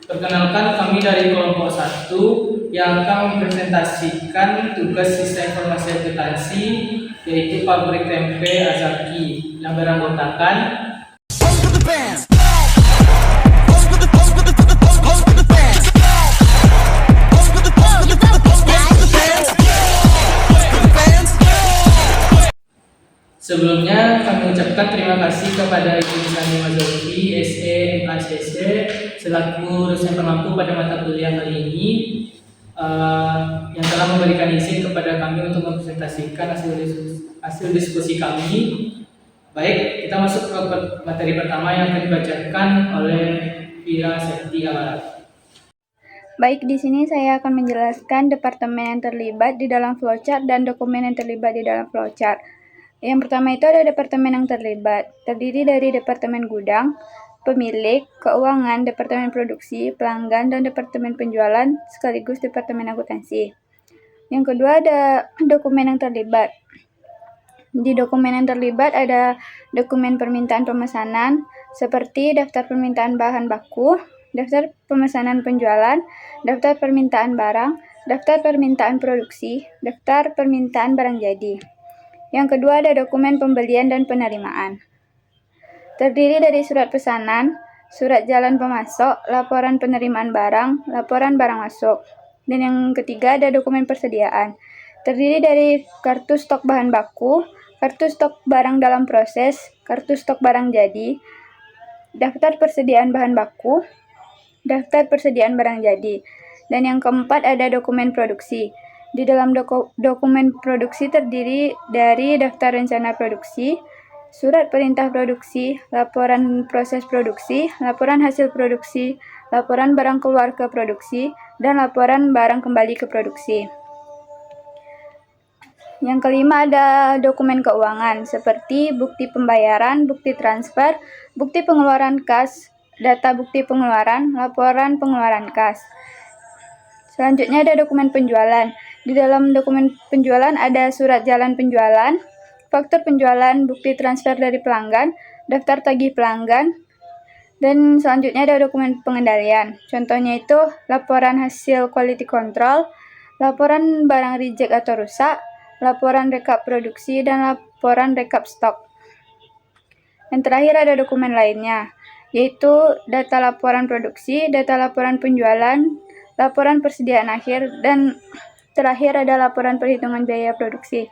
Perkenalkan, kami dari kelompok 1 yang akan mempresentasikan tugas sistem informasi akuntansi, yaitu pabrik tempe Azaki, yang beranggotakan Sebelumnya kami ucapkan terima kasih kepada Ibu Sani Mazolfi, SE, MACC, selaku dosen pemangku pada mata kuliah kali ini, yang telah memberikan izin kepada kami untuk mempresentasikan hasil diskusi kami. Baik, kita masuk ke materi pertama yang akan dibacakan oleh Vira Septi Amarat. Baik, di sini saya akan menjelaskan departemen yang terlibat di dalam flowchart dan dokumen yang terlibat di dalam flowchart. Yang pertama itu ada departemen yang terlibat, terdiri dari departemen gudang, pemilik, keuangan, departemen produksi, pelanggan, dan departemen penjualan, sekaligus departemen akuntansi. Yang kedua ada dokumen yang terlibat. Di dokumen yang terlibat ada dokumen permintaan pemesanan, seperti daftar permintaan bahan baku, daftar pemesanan penjualan, daftar permintaan barang, daftar permintaan produksi, daftar permintaan barang jadi. Yang kedua ada dokumen pembelian dan penerimaan. Terdiri dari surat pesanan, surat jalan pemasok, laporan penerimaan barang, laporan barang masuk. Dan yang ketiga ada dokumen persediaan. Terdiri dari kartu stok bahan baku, kartu stok barang dalam proses, kartu stok barang jadi, daftar persediaan bahan baku, daftar persediaan barang jadi. Dan yang keempat ada dokumen produksi. Di dalam dokumen produksi terdiri dari daftar rencana produksi, surat perintah produksi, laporan proses produksi, laporan hasil produksi, laporan barang keluar ke produksi, dan laporan barang kembali ke produksi. Yang kelima ada dokumen keuangan, seperti bukti pembayaran, bukti transfer, bukti pengeluaran kas, data bukti pengeluaran, laporan pengeluaran kas. Selanjutnya ada dokumen penjualan. Di dalam dokumen penjualan ada surat jalan penjualan, faktur penjualan, bukti transfer dari pelanggan, daftar tagih pelanggan, dan selanjutnya ada dokumen pengendalian. Contohnya itu laporan hasil quality control, laporan barang reject atau rusak, laporan rekap produksi, dan laporan rekap stok. Yang terakhir ada dokumen lainnya, yaitu data laporan produksi, data laporan penjualan, laporan persediaan akhir, dan terakhir ada laporan perhitungan biaya produksi.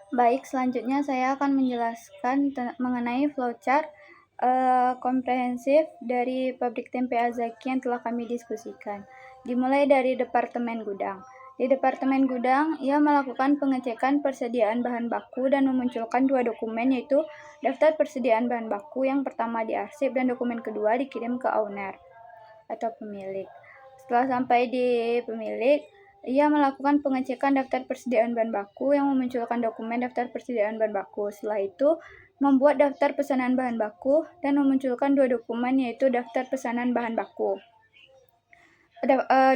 Baik, selanjutnya saya akan menjelaskan mengenai flowchart komprehensif dari pabrik tempe Azaki yang telah kami diskusikan. Dimulai dari departemen gudang. Di departemen gudang, ia melakukan pengecekan persediaan bahan baku dan memunculkan dua dokumen, yaitu daftar persediaan bahan baku yang pertama diarsip dan dokumen kedua dikirim ke owner atau pemilik. Setelah sampai di pemilik, ia melakukan pengecekan daftar persediaan bahan baku yang memunculkan dokumen daftar persediaan bahan baku. Setelah itu, membuat daftar pesanan bahan baku dan memunculkan dua dokumen, yaitu daftar pesanan bahan baku.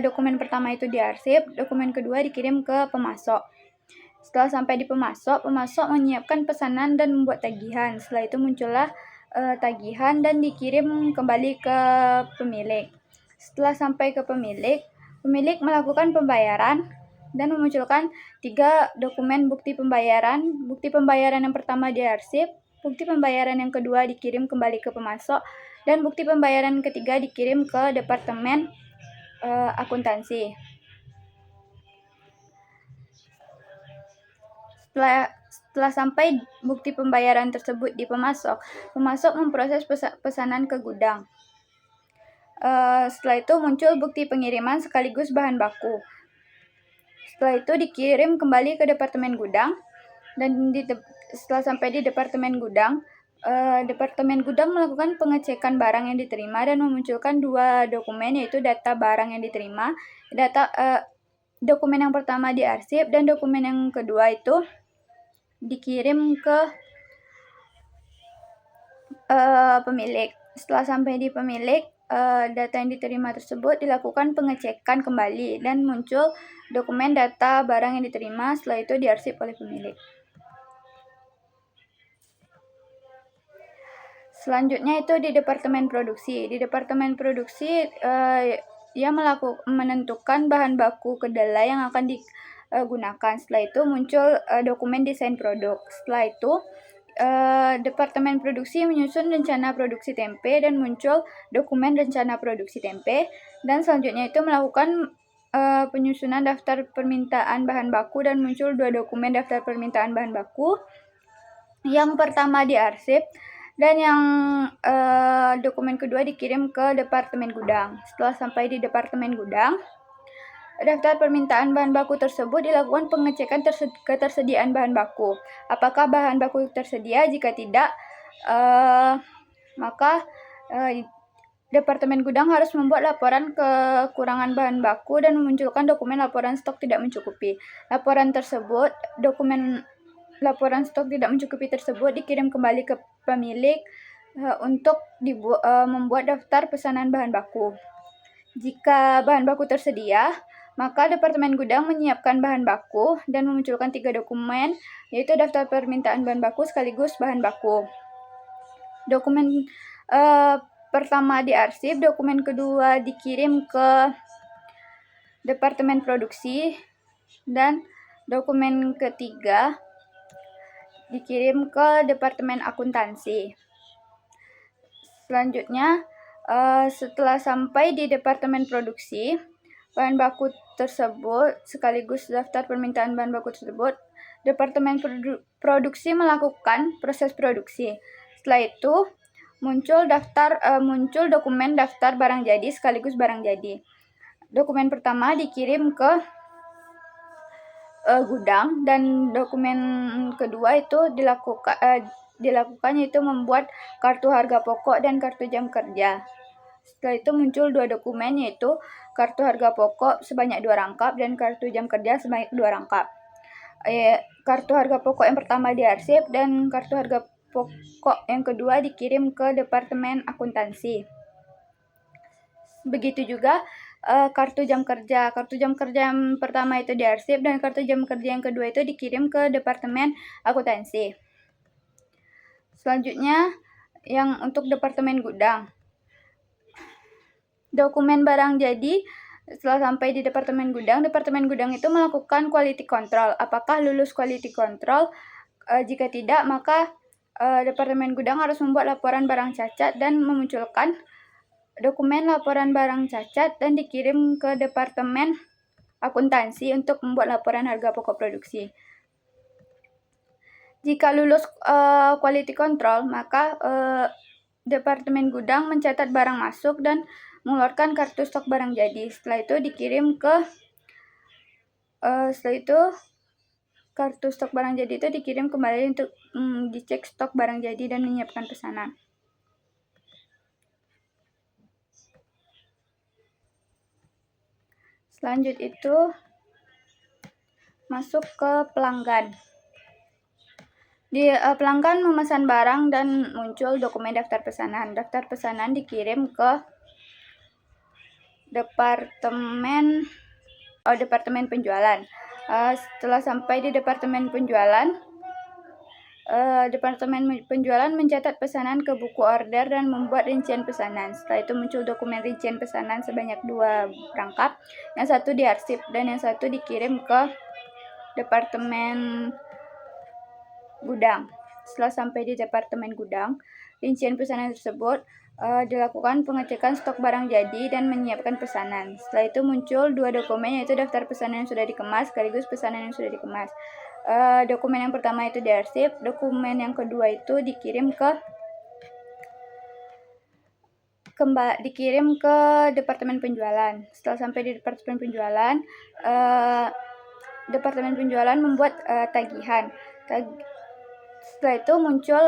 Dokumen pertama itu diarsip, dokumen kedua dikirim ke pemasok. Setelah sampai di pemasok menyiapkan pesanan dan membuat tagihan. Setelah itu muncullah tagihan dan dikirim kembali ke pemilik. Setelah sampai ke pemilik melakukan pembayaran dan memunculkan 3 dokumen bukti pembayaran. Bukti pembayaran yang pertama diarsip, bukti pembayaran yang kedua dikirim kembali ke pemasok, dan bukti pembayaran ketiga dikirim ke departemen akuntansi. Setelah sampai bukti pembayaran tersebut di pemasok memproses pesanan ke gudang. Setelah itu muncul bukti pengiriman sekaligus bahan baku. Setelah itu dikirim kembali ke departemen gudang, dan setelah sampai di departemen gudang melakukan pengecekan barang yang diterima dan memunculkan 2 dokumen, yaitu data barang yang diterima. Dokumen yang pertama diarsip dan dokumen yang kedua itu dikirim ke pemilik. Setelah sampai di pemilik, data yang diterima tersebut dilakukan pengecekan kembali dan muncul dokumen data barang yang diterima. Setelah itu diarsip oleh pemilik. Selanjutnya itu di Departemen Produksi. Di Departemen Produksi ia menentukan bahan baku kedelai yang akan digunakan. Setelah itu muncul dokumen desain produk. Setelah itu Departemen Produksi menyusun rencana produksi tempe dan muncul dokumen rencana produksi tempe. Dan selanjutnya itu melakukan penyusunan daftar permintaan bahan baku dan muncul 2 dokumen daftar permintaan bahan baku. Yang pertama diarsip dan yang dokumen kedua dikirim ke Departemen Gudang. Setelah sampai di Departemen Gudang, daftar permintaan bahan baku tersebut dilakukan pengecekan ketersediaan bahan baku. Apakah bahan baku tersedia? Jika tidak, maka Departemen Gudang harus membuat laporan kekurangan bahan baku dan memunculkan dokumen laporan stok tidak mencukupi. Laporan stok tidak mencukupi tersebut dikirim kembali ke pemilik untuk membuat daftar pesanan bahan baku. Jika bahan baku tersedia, maka Departemen Gudang menyiapkan bahan baku dan memunculkan 3 dokumen, yaitu daftar permintaan bahan baku sekaligus bahan baku. Dokumen pertama diarsip, dokumen kedua dikirim ke Departemen Produksi, dan dokumen ketiga dikirim ke Departemen Akuntansi. Selanjutnya, setelah sampai di Departemen Produksi, bahan baku tersebut sekaligus daftar permintaan bahan baku tersebut, Departemen Produksi melakukan proses produksi. Setelah itu muncul dokumen daftar barang jadi sekaligus barang jadi. Dokumen pertama dikirim ke gudang dan dokumen kedua itu dilakukan yaitu membuat kartu harga pokok dan kartu jam kerja. Setelah itu muncul 2 dokumen, yaitu kartu harga pokok sebanyak 2 rangkap dan kartu jam kerja sebanyak 2 rangkap. Kartu harga pokok yang pertama diarsip dan kartu harga pokok yang kedua dikirim ke Departemen Akuntansi. Begitu juga kartu jam kerja. Kartu jam kerja yang pertama itu diarsip dan kartu jam kerja yang kedua itu dikirim ke Departemen Akuntansi. Selanjutnya yang untuk Departemen Gudang. Dokumen barang jadi setelah sampai di Departemen Gudang itu melakukan quality control. Apakah lulus quality control? Jika tidak, maka Departemen Gudang harus membuat laporan barang cacat dan memunculkan dokumen laporan barang cacat dan dikirim ke Departemen Akuntansi untuk membuat laporan harga pokok produksi. Jika lulus quality control, maka Departemen Gudang mencatat barang masuk dan mengeluarkan kartu stok barang jadi. Setelah itu kartu stok barang jadi itu dikirim kembali untuk dicek stok barang jadi dan menyiapkan pesanan. Selanjut itu masuk ke pelanggan. Pelanggan memesan barang dan muncul dokumen daftar pesanan. Daftar pesanan dikirim ke Departemen Penjualan. Setelah sampai di Departemen Penjualan, Departemen Penjualan mencatat pesanan ke buku order dan membuat rincian pesanan. Setelah itu muncul dokumen rincian pesanan sebanyak 2 rangkap. Yang satu diarsip dan yang satu dikirim ke Departemen Gudang. Setelah sampai di Departemen Gudang, rincian pesanan tersebut dilakukan pengecekan stok barang jadi dan menyiapkan pesanan. Setelah itu muncul 2 dokumen, yaitu daftar pesanan yang sudah dikemas sekaligus pesanan yang sudah dikemas. Dokumen yang pertama itu diarsip, dokumen yang kedua itu dikirim ke Departemen Penjualan. Setelah sampai di Departemen Penjualan, Departemen Penjualan membuat tagihan. Setelah itu muncul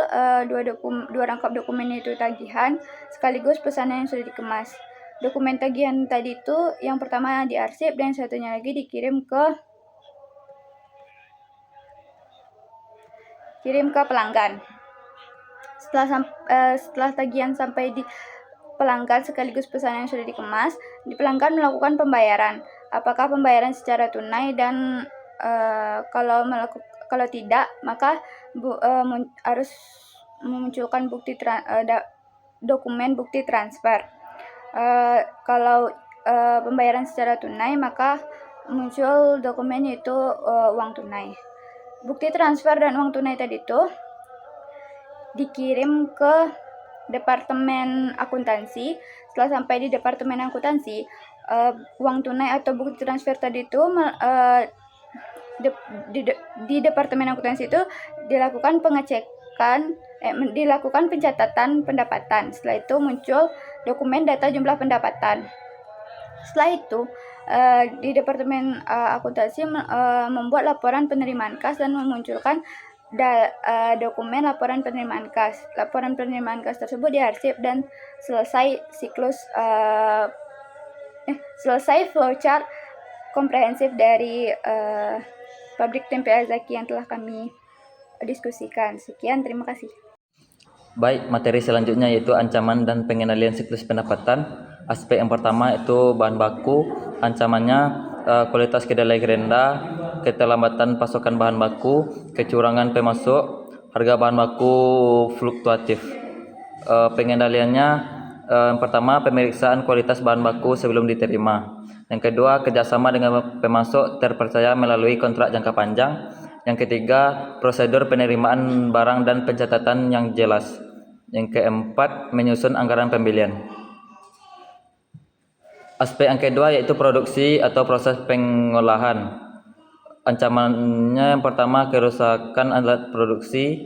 2 rangkap dokumen, yaitu tagihan sekaligus pesanan yang sudah dikemas. Dokumen tagihan tadi itu yang pertama diarsip dan yang satunya lagi dikirim ke pelanggan. Setelah tagihan sampai di pelanggan sekaligus pesanan yang sudah dikemas, di pelanggan melakukan pembayaran. Apakah pembayaran secara tunai dan kalau tidak, maka harus memunculkan dokumen bukti transfer. Kalau pembayaran secara tunai, maka muncul dokumen yaitu uang tunai. Bukti transfer dan uang tunai tadi itu dikirim ke Departemen Akuntansi. Setelah sampai di Departemen Akuntansi, uang tunai atau bukti transfer tadi itu di Departemen Akuntansi itu dilakukan pengecekan, dilakukan pencatatan pendapatan. Setelah itu muncul dokumen data jumlah pendapatan. Setelah itu di Departemen Akuntansi membuat laporan penerimaan kas dan memunculkan dokumen laporan penerimaan kas. Laporan penerimaan kas tersebut diarsip dan selesai flowchart komprehensif dari pabrik tempe Azaki yang telah kami diskusikan. Sekian, terima kasih. Baik, materi selanjutnya yaitu ancaman dan pengendalian siklus pendapatan. Aspek yang pertama itu bahan baku. Ancamannya kualitas kedelai rendah, keterlambatan pasokan bahan baku, kecurangan pemasok, harga bahan baku fluktuatif. Pengendaliannya yang pertama pemeriksaan kualitas bahan baku sebelum diterima. Yang kedua, kerjasama dengan pemasok terpercaya melalui kontrak jangka panjang. Yang ketiga, prosedur penerimaan barang dan pencatatan yang jelas. Yang keempat, menyusun anggaran pembelian. Aspek yang kedua yaitu produksi atau proses pengolahan. Ancamannya yang pertama kerusakan alat produksi,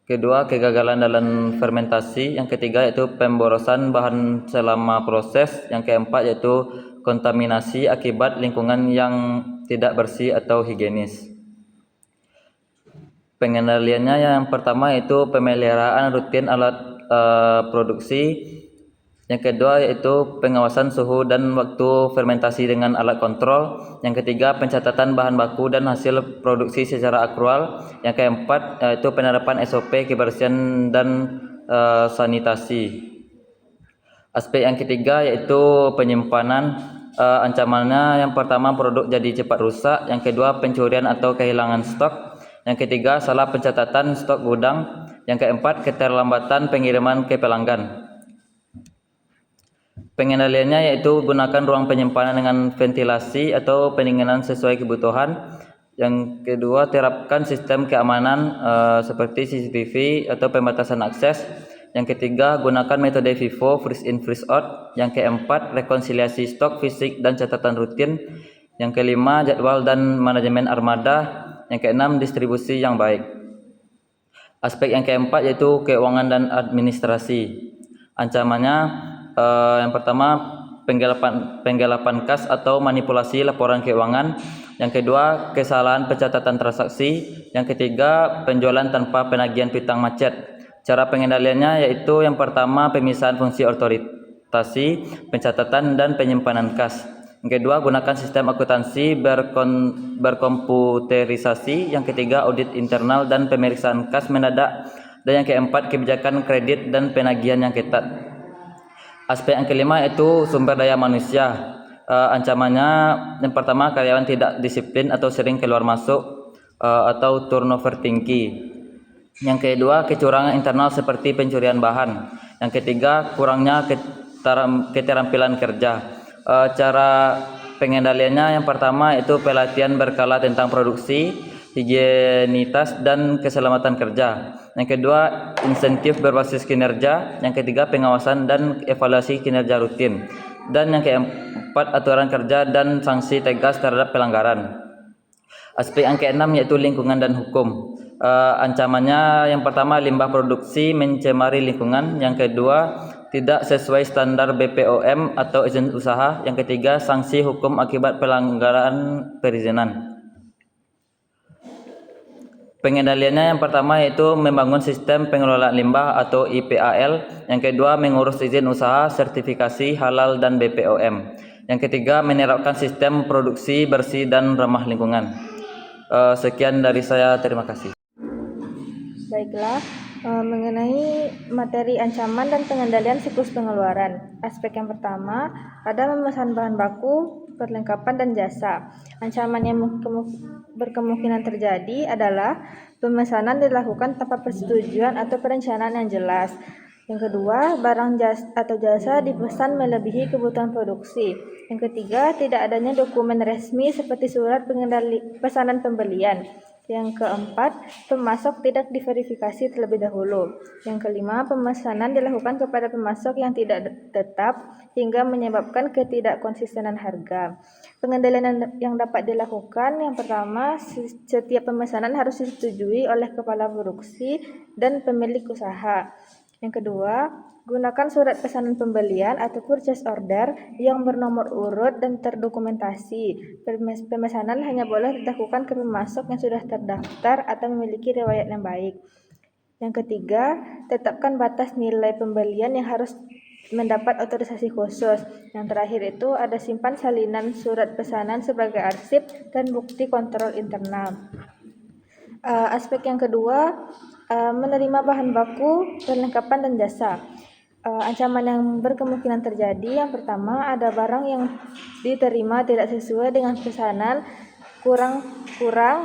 kedua kegagalan dalam fermentasi, yang ketiga yaitu pemborosan bahan selama proses, yang keempat yaitu kontaminasi akibat lingkungan yang tidak bersih atau higienis. Pengendaliannya yang pertama yaitu pemeliharaan rutin alat produksi. Yang kedua yaitu pengawasan suhu dan waktu fermentasi dengan alat kontrol. Yang ketiga pencatatan bahan baku dan hasil produksi secara akrual. Yang keempat yaitu penerapan SOP kebersihan dan sanitasi. Aspek yang ketiga yaitu penyimpanan. Ancamannya yang pertama produk jadi cepat rusak. Yang kedua pencurian atau kehilangan stok. Yang ketiga salah pencatatan stok gudang. Yang keempat keterlambatan pengiriman ke pelanggan. Pengendaliannya yaitu gunakan ruang penyimpanan dengan ventilasi atau pendinginan sesuai kebutuhan. Yang kedua, terapkan sistem keamanan seperti CCTV atau pembatasan akses. Yang ketiga, gunakan metode FIFO, freeze in freeze out. Yang keempat, rekonsiliasi stok fisik dan catatan rutin. Yang kelima, jadwal dan manajemen armada. Yang keenam, distribusi yang baik. Aspek yang keempat yaitu keuangan dan administrasi. Ancamannya yang pertama penggelapan kas atau manipulasi laporan keuangan. Yang kedua kesalahan pencatatan transaksi. Yang ketiga penjualan tanpa penagihan piutang macet. Cara pengendaliannya yaitu yang pertama pemisahan fungsi otoritasi, pencatatan dan penyimpanan kas. Yang kedua gunakan sistem akuntansi berkomputerisasi. Yang ketiga audit internal dan pemeriksaan kas mendadak. Dan yang keempat kebijakan kredit dan penagihan yang ketat. Aspek yang kelima yaitu sumber daya manusia. Ancamannya yang pertama karyawan tidak disiplin atau sering keluar masuk atau turnover tinggi. Yang kedua kecurangan internal seperti pencurian bahan. Yang ketiga kurangnya keterampilan kerja. Cara pengendaliannya yang pertama yaitu pelatihan berkala tentang produksi, higienitas dan keselamatan kerja. Yang kedua insentif berbasis kinerja. Yang ketiga pengawasan dan evaluasi kinerja rutin. Dan yang keempat aturan kerja dan sanksi tegas terhadap pelanggaran. Aspek yang keenam yaitu lingkungan dan hukum. Ancamannya yang pertama limbah produksi mencemari lingkungan. Yang kedua tidak sesuai standar BPOM atau izin usaha. Yang ketiga sanksi hukum akibat pelanggaran perizinan. Pengendaliannya yang pertama yaitu membangun sistem pengelolaan limbah atau IPAL. Yang kedua mengurus izin usaha, sertifikasi halal dan BPOM. Yang ketiga menerapkan sistem produksi bersih dan ramah lingkungan. Sekian dari saya, terima kasih. Baiklah, mengenai materi ancaman dan pengendalian siklus pengeluaran. Aspek yang pertama, pada memesan bahan baku, perlengkapan dan jasa. Ancaman yang berkemungkinan terjadi adalah pemesanan dilakukan tanpa persetujuan atau perencanaan yang jelas. Yang kedua, barang atau jasa dipesan melebihi kebutuhan produksi. Yang ketiga, tidak adanya dokumen resmi seperti surat pesanan pembelian. Yang keempat, pemasok tidak diverifikasi terlebih dahulu. Yang kelima, pemesanan dilakukan kepada pemasok yang tidak tetap hingga menyebabkan ketidakkonsistenan harga. Pengendalian yang dapat dilakukan, yang pertama, setiap pemesanan harus disetujui oleh kepala produksi dan pemilik usaha. Yang kedua, gunakan surat pesanan pembelian atau purchase order yang bernomor urut dan terdokumentasi. Pemesanan hanya boleh dilakukan ke pemasok yang sudah terdaftar atau memiliki riwayat yang baik. Yang ketiga, tetapkan batas nilai pembelian yang harus mendapat otorisasi khusus. Yang terakhir itu ada simpan salinan surat pesanan sebagai arsip dan bukti kontrol internal. Aspek yang kedua, menerima bahan baku, perlengkapan dan jasa. Ancaman yang berkemungkinan terjadi, yang pertama ada barang yang diterima tidak sesuai dengan pesanan, kurang,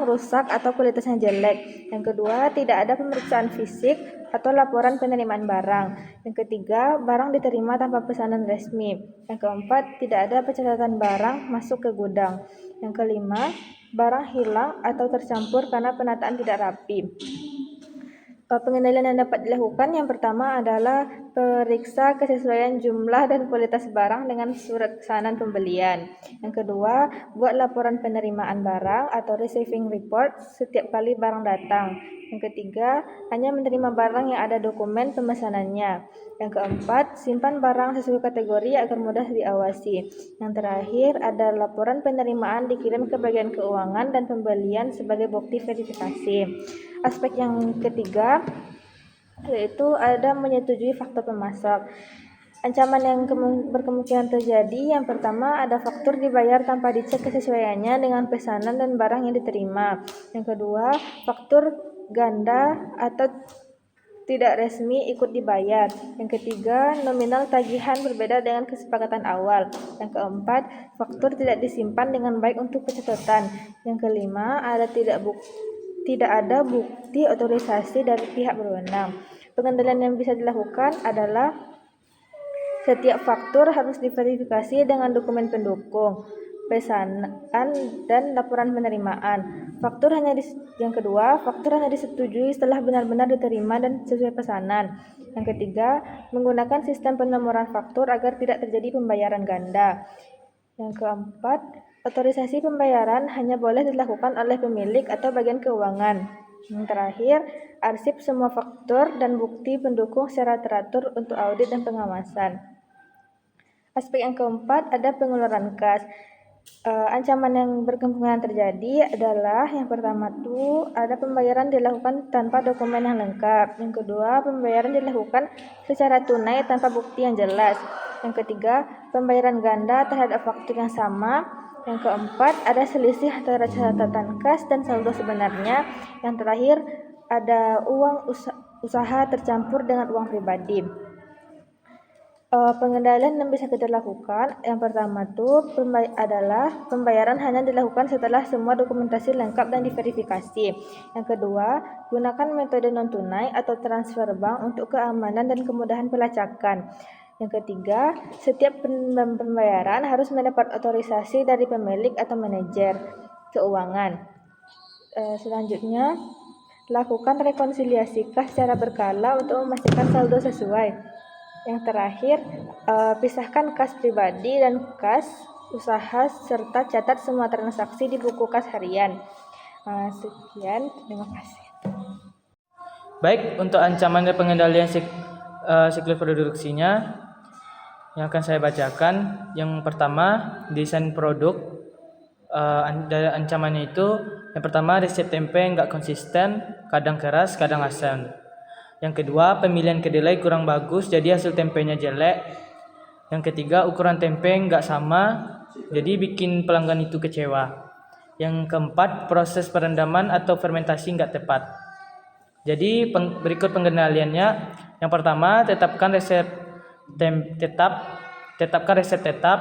rusak atau kualitasnya jelek. Yang kedua, tidak ada pemeriksaan fisik atau laporan penerimaan barang. Yang ketiga, barang diterima tanpa pesanan resmi. Yang keempat, tidak ada pencatatan barang masuk ke gudang. Yang kelima, barang hilang atau tercampur karena penataan tidak rapi. Pengendalian yang dapat dilakukan, yang pertama adalah periksa kesesuaian jumlah dan kualitas barang dengan surat pesanan pembelian. Yang kedua, buat laporan penerimaan barang atau receiving report setiap kali barang datang. Yang ketiga, hanya menerima barang yang ada dokumen pemesanannya. Yang keempat, simpan barang sesuai kategori agar mudah diawasi. Yang terakhir, ada laporan penerimaan dikirim ke bagian keuangan dan pembelian sebagai bukti verifikasi. Aspek yang ketiga yaitu ada menyetujui faktur pemasok. Ancaman yang berkemungkinan terjadi, yang pertama ada faktur dibayar tanpa dicek kesesuaiannya dengan pesanan dan barang yang diterima. Yang kedua, faktur ganda atau tidak resmi ikut dibayar. Yang ketiga, nominal tagihan berbeda dengan kesepakatan awal. Yang keempat, faktur tidak disimpan dengan baik untuk pencatatan. Yang kelima, tidak ada bukti otorisasi dari pihak berwenang. Pengendalian yang bisa dilakukan adalah setiap faktur harus diverifikasi dengan dokumen pendukung, pesanan, dan laporan penerimaan. Yang kedua, faktur hanya disetujui setelah benar-benar diterima dan sesuai pesanan. Yang ketiga, menggunakan sistem penomoran faktur agar tidak terjadi pembayaran ganda. Yang keempat, otorisasi pembayaran hanya boleh dilakukan oleh pemilik atau bagian keuangan. Yang terakhir, arsip semua faktur dan bukti pendukung secara teratur untuk audit dan pengawasan. Aspek yang keempat ada pengeluaran kas. Ancaman yang berkemungkinan terjadi adalah yang pertama tuh ada pembayaran dilakukan tanpa dokumen yang lengkap. Yang kedua, pembayaran dilakukan secara tunai tanpa bukti yang jelas. Yang ketiga, pembayaran ganda terhadap faktur yang sama. Yang keempat, ada selisih antara catatan kas dan saldo sebenarnya. Yang terakhir, ada uang usaha tercampur dengan uang pribadi. Pengendalian yang bisa kita lakukan, yang pertama tuh adalah pembayaran hanya dilakukan setelah semua dokumentasi lengkap dan diverifikasi. Yang kedua, gunakan metode non tunai atau transfer bank untuk keamanan dan kemudahan pelacakan. Yang ketiga, setiap pembayaran harus mendapat otorisasi dari pemilik atau manajer keuangan. Selanjutnya, lakukan rekonsiliasi kas secara berkala untuk memastikan saldo sesuai. Yang terakhir, pisahkan kas pribadi dan kas usaha serta catat semua transaksi di buku kas harian. Sekian, terima kasih. Baik, untuk ancaman dan pengendalian siklus produksinya yang akan saya bacakan. Yang pertama, desain produk. Ancamannya itu yang pertama, resep tempe nggak konsisten, kadang keras, kadang asam. Yang kedua, pemilihan kedelai kurang bagus, jadi hasil tempenya jelek. Yang ketiga, ukuran tempe nggak sama, jadi bikin pelanggan itu kecewa. Yang keempat, proses perendaman atau fermentasi nggak tepat. Jadi berikut pengendaliannya. Yang pertama, tetapkan resep tetap.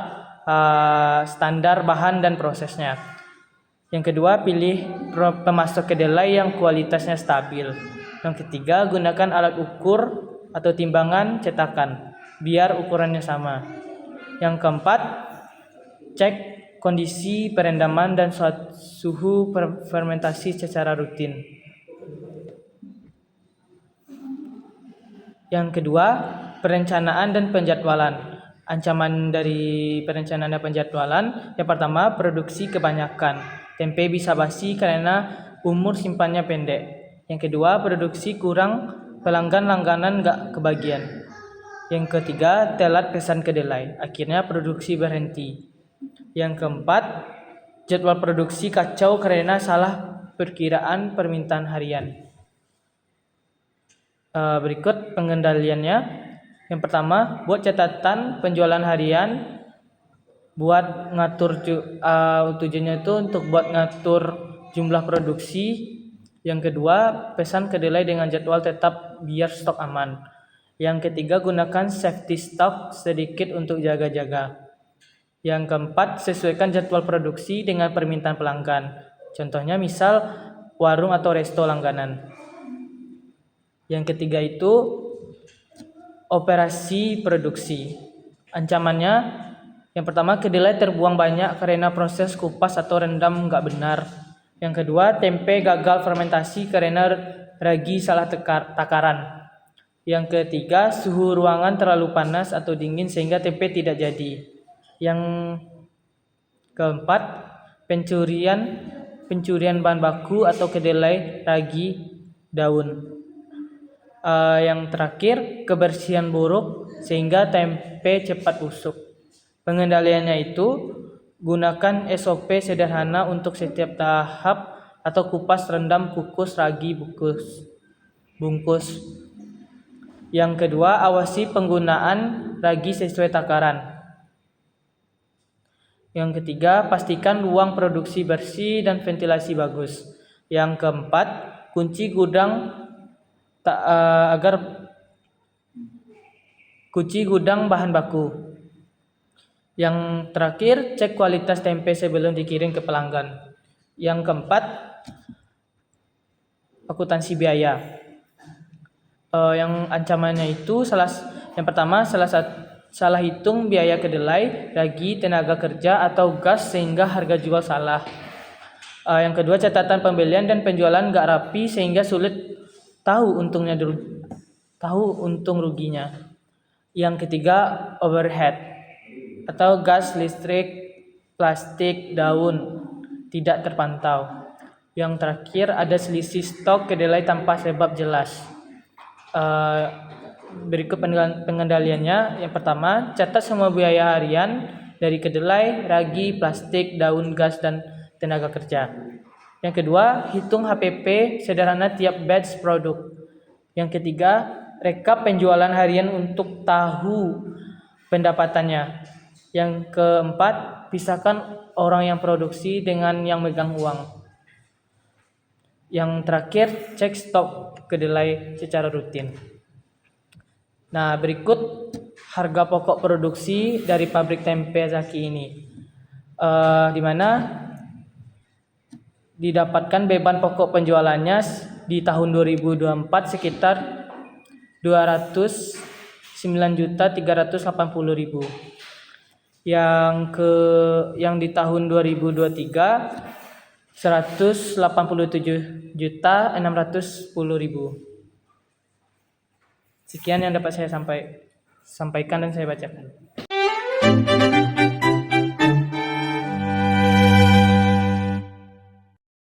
standar bahan dan prosesnya. Yang kedua, pilih pemasok kedelai yang kualitasnya stabil. Yang ketiga, gunakan alat ukur atau timbangan cetakan biar ukurannya sama. Yang keempat, cek kondisi perendaman dan suhu fermentasi secara rutin. Yang kedua, perencanaan dan penjadwalan. Ancaman dari perencanaan dan penjadwalan, yang pertama, produksi kebanyakan. Tempe bisa basi karena umur simpannya pendek. Yang kedua, produksi kurang, pelanggan langganan gak kebagian. Yang ketiga, telat pesan kedelai, akhirnya produksi berhenti. Yang keempat, jadwal produksi kacau karena salah perkiraan permintaan harian. Berikut pengendaliannya. Yang pertama, buat catatan penjualan harian, buat ngatur tujuannya itu untuk buat ngatur jumlah produksi. Yang kedua, pesan kedelai dengan jadwal tetap biar stok aman. Yang ketiga, gunakan safety stock sedikit untuk jaga-jaga. Yang keempat, sesuaikan jadwal produksi dengan permintaan pelanggan. Contohnya misal warung atau resto langganan. Yang ketiga itu operasi produksi. Ancamannya, yang pertama, kedelai terbuang banyak karena proses kupas atau rendam nggak benar. Yang kedua, tempe gagal fermentasi karena ragi salah takaran. Yang ketiga, suhu ruangan terlalu panas atau dingin sehingga tempe tidak jadi. Yang keempat, pencurian bahan baku atau kedelai, ragi, daun. Yang terakhir, kebersihan buruk sehingga tempe cepat busuk. Pengendaliannya itu, gunakan SOP sederhana untuk setiap tahap atau kupas, rendam, kukus, ragi, bungkus. Yang kedua, awasi penggunaan ragi sesuai takaran. Yang ketiga, pastikan ruang produksi bersih dan ventilasi bagus. Yang keempat, kunci gudang bahan baku. Yang terakhir, cek kualitas tempe sebelum dikirim ke pelanggan. Yang keempat, akuntansi biaya. Yang ancamannya itu yang pertama, salah hitung biaya kedelai, ragi, tenaga kerja atau gas sehingga harga jual salah. Yang kedua, catatan pembelian dan penjualan gak rapi sehingga sulit tahu untung ruginya. Yang ketiga, overhead atau gas, listrik, plastik, daun tidak terpantau. Yang terakhir, ada selisih stok kedelai tanpa sebab jelas. Berikut pengendaliannya. Yang pertama, catat semua biaya harian dari kedelai, ragi, plastik, daun, gas, dan tenaga kerja. Yang kedua, hitung HPP sederhana tiap batch produk. Yang ketiga, rekap penjualan harian untuk tahu pendapatannya. Yang keempat, pisahkan orang yang produksi dengan yang megang uang. Yang terakhir, cek stok kedelai secara rutin. Nah, berikut harga pokok produksi dari pabrik tempe Zaki ini. Di mana didapatkan beban pokok penjualannya di tahun 2024 sekitar 209.380.000. Yang di tahun 2023 187.610.000. Sekian yang dapat saya sampaikan dan saya bacakan.